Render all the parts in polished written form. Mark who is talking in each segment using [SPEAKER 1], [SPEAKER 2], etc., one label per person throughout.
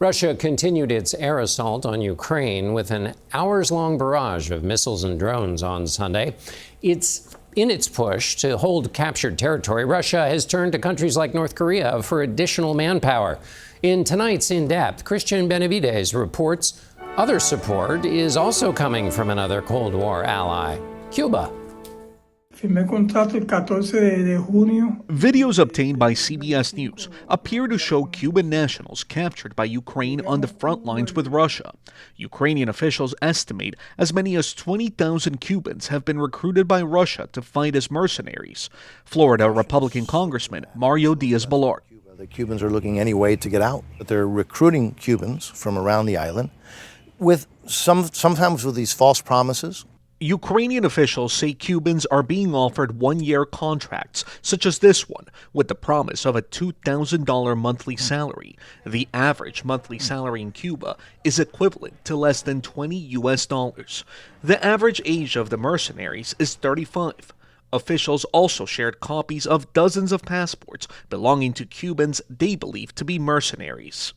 [SPEAKER 1] Russia continued its air assault on Ukraine with an hours-long barrage of missiles and drones on Sunday. In its push to hold captured territory, Russia has turned to countries like North Korea for additional manpower. In tonight's In Depth, Cristian Benavides reports other support is also coming from another Cold War ally, Cuba.
[SPEAKER 2] Videos obtained by CBS News appear to show Cuban nationals captured by Ukraine on the front lines with Russia. Ukrainian officials estimate as many as 20,000 Cubans have been recruited by Russia to fight as mercenaries. Florida Republican Congressman Mario Diaz-Balart.
[SPEAKER 3] The Cubans are looking any way to get out, but they're recruiting Cubans from around the island with sometimes with these false promises.
[SPEAKER 2] Ukrainian officials say Cubans are being offered one-year contracts, such as this one, with the promise of a $2,000 monthly salary. The average monthly salary in Cuba is equivalent to less than $20. The average age of the mercenaries is 35. Officials also shared copies of dozens of passports belonging to Cubans they believe to be mercenaries.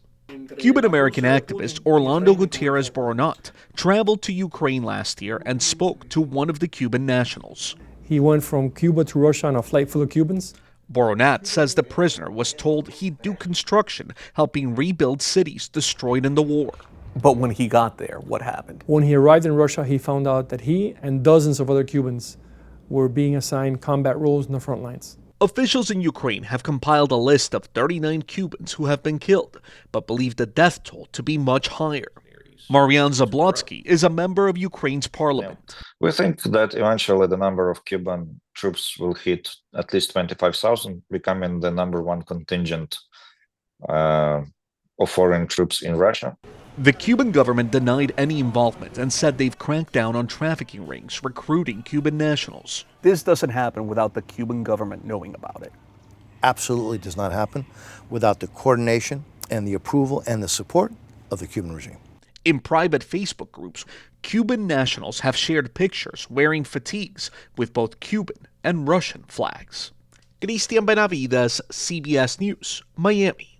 [SPEAKER 2] Cuban-American activist Orlando Gutierrez Boronat traveled to Ukraine last year and spoke to one of the Cuban nationals.
[SPEAKER 4] He went from Cuba to Russia on a flight full of Cubans.
[SPEAKER 2] Boronat says the prisoner was told he'd do construction, helping rebuild cities destroyed in the war.
[SPEAKER 5] But when he got there, what happened?
[SPEAKER 4] When he arrived in Russia, he found out that he and dozens of other Cubans were being assigned combat roles in the front lines.
[SPEAKER 2] Officials in Ukraine have compiled a list of 39 Cubans who have been killed, but believe the death toll to be much higher. Marian Zablotsky is a member of Ukraine's parliament.
[SPEAKER 6] We think that eventually the number of Cuban troops will hit at least 25,000, becoming the number one contingent of foreign troops in Russia.
[SPEAKER 2] The Cuban government denied any involvement and said they've cracked down on trafficking rings recruiting Cuban nationals.
[SPEAKER 5] This doesn't happen without the Cuban government knowing about it.
[SPEAKER 3] Absolutely does not happen without the coordination and the approval and the support of the Cuban regime.
[SPEAKER 2] In private Facebook groups, Cuban nationals have shared pictures wearing fatigues with both Cuban and Russian flags. Cristian Benavides, CBS News, Miami.